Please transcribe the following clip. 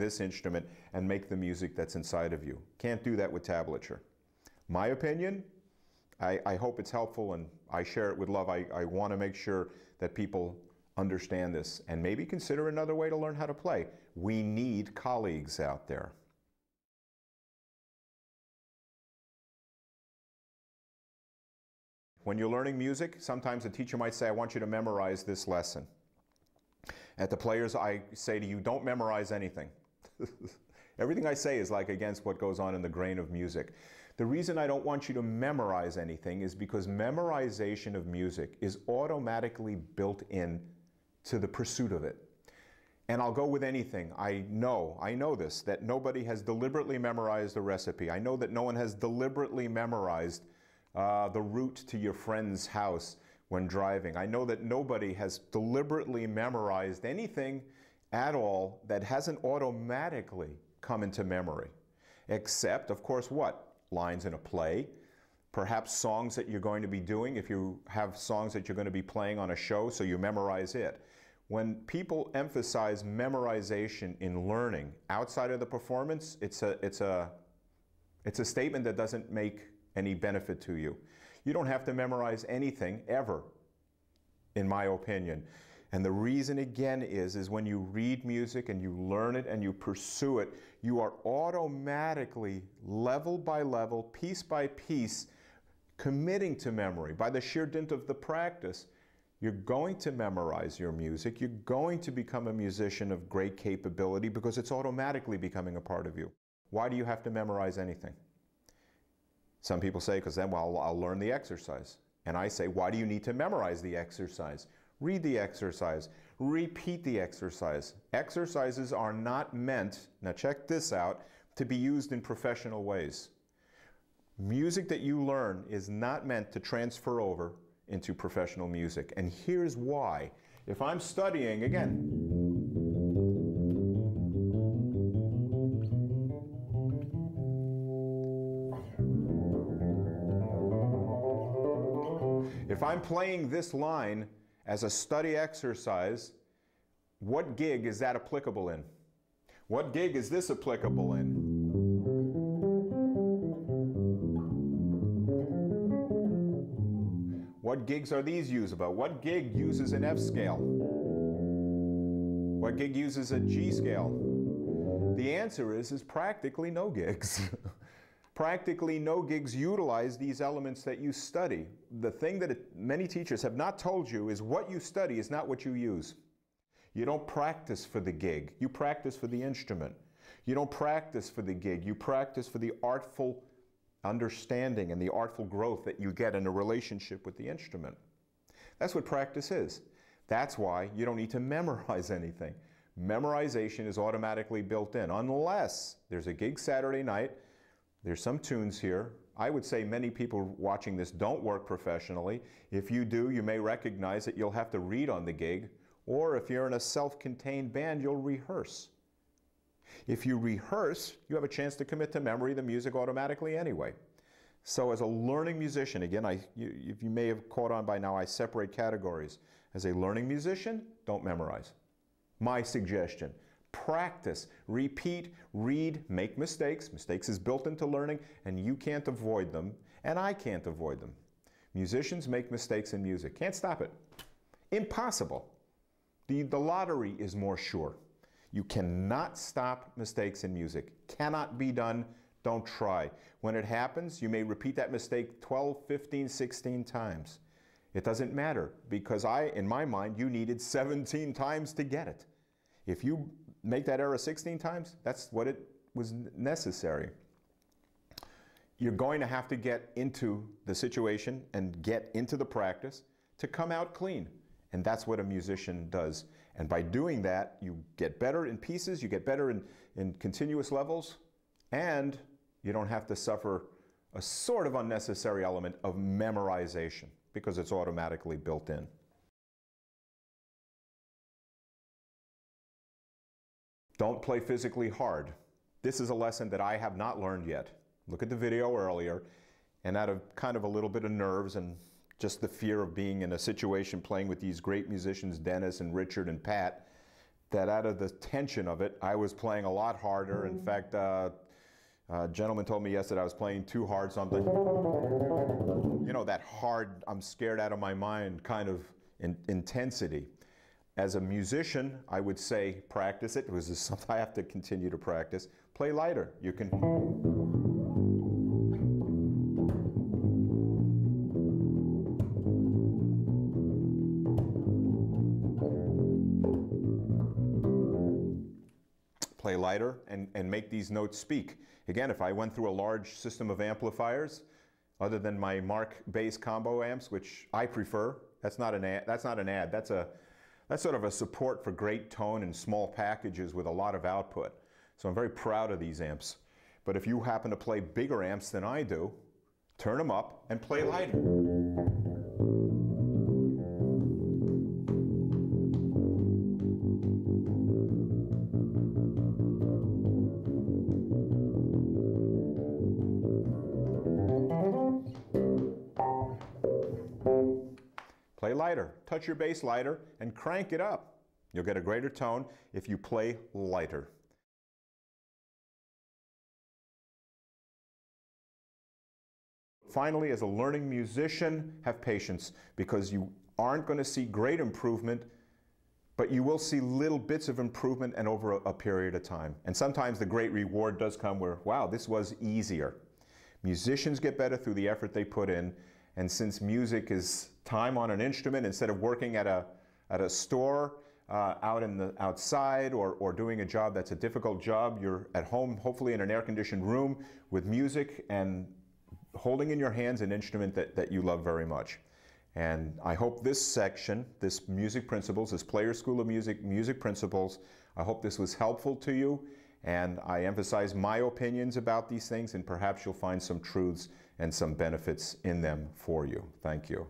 this instrument and make the music that's inside of you. Can't do that with tablature. My opinion, I hope it's helpful, and I share it with love. I want to make sure that people understand this and maybe consider another way to learn how to play. We need colleagues out there. When you're learning music, sometimes a teacher might say, I want you to memorize this lesson. At the players, I say to you, don't memorize anything. Everything I say is like against what goes on in the grain of music. The reason I don't want you to memorize anything is because memorization of music is automatically built in to the pursuit of it. And I'll go with anything. I know this, that nobody has deliberately memorized a recipe. I know that no one has deliberately memorized the route to your friend's house when driving. I know that nobody has deliberately memorized anything at all that hasn't automatically come into memory. Except, of course, what? Lines in a play, perhaps songs that you're going to be doing, if you have songs that you're going to be playing on a show, so you memorize it. When people emphasize memorization in learning outside of the performance, it's a statement that doesn't make any benefit to you. You don't have to memorize anything ever, in my opinion. And the reason again is when you read music and you learn it and you pursue it, you are automatically, level by level, piece by piece, committing to memory. By the sheer dint of the practice, you're going to memorize your music. You're going to become a musician of great capability because it's automatically becoming a part of you. Why do you have to memorize anything? Some people say, because then, well, I'll learn the exercise. And I say, why do you need to memorize the exercise? Read the exercise. Repeat the exercise. Exercises are not meant, now check this out, to be used in professional ways. Music that you learn is not meant to transfer over into professional music. And here's why. If I'm studying, again, if I'm playing this line as a study exercise, what gig is that applicable in? What gig is this applicable in? What gigs are these usable? What gig uses an F scale? What gig uses a G scale? The answer is practically no gigs. Practically no gigs utilize these elements that you study. The thing that many teachers have not told you is what you study is not what you use. You don't practice for the gig, you practice for the instrument. You don't practice for the gig, you practice for the artful understanding and the artful growth that you get in a relationship with the instrument. That's what practice is. That's why you don't need to memorize anything. Memorization is automatically built in, unless there's a gig Saturday night. There's some tunes here. I would say many people watching this don't work professionally. If you do, you may recognize that you'll have to read on the gig, or if you're in a self-contained band, you'll rehearse. If you rehearse, you have a chance to commit to memory the music automatically anyway. So as a learning musician, again, you may have caught on by now, I separate categories. As a learning musician, don't memorize. My suggestion. Practice, repeat, read, make mistakes. Mistakes is built into learning, and you can't avoid them, and I can't avoid them. Musicians make mistakes in music. Can't stop it. Impossible. The lottery is more sure. You cannot stop mistakes in music. Cannot be done. Don't try. When it happens, you may repeat that mistake 12, 15, 16 times. It doesn't matter, because in my mind, you needed 17 times to get it. If you make that error 16 times, that's what it was necessary. You're going to have to get into the situation and get into the practice to come out clean. And that's what a musician does. And by doing that, you get better in pieces, you get better in continuous levels, and you don't have to suffer a sort of unnecessary element of memorization because it's automatically built in. Don't play physically hard. This is a lesson that I have not learned yet. Look at the video earlier, and out of kind of a little bit of nerves and just the fear of being in a situation playing with these great musicians, Dennis and Richard and Pat, that out of the tension of it, I was playing a lot harder. In fact, a gentleman told me yesterday I was playing too hard, something, you know, that hard, I'm scared out of my mind kind of intensity. As a musician, I would say practice it. It was just something I have to continue to practice. Play lighter. You can. Play lighter and make these notes speak. Again, if I went through a large system of amplifiers, other than my Mark bass combo amps, which I prefer, that's not an ad. That's sort of a support for great tone and small packages with a lot of output. So I'm very proud of these amps. But if you happen to play bigger amps than I do, turn them up and play lighter. Play lighter. Touch your bass lighter and crank it up. You'll get a greater tone if you play lighter. Finally, as a learning musician, have patience, because you aren't going to see great improvement, but you will see little bits of improvement and over a period of time. And sometimes the great reward does come where, wow, this was easier. Musicians get better through the effort they put in. And since music is time on an instrument, instead of working at a store outside or doing a job that's a difficult job, you're at home, hopefully in an air-conditioned room with music and holding in your hands an instrument that you love very much. And I hope this section, this Music Principles, this Players School of Music, Music Principles, I hope this was helpful to you. And I emphasize my opinions about these things, and perhaps you'll find some truths and some benefits in them for you. Thank you.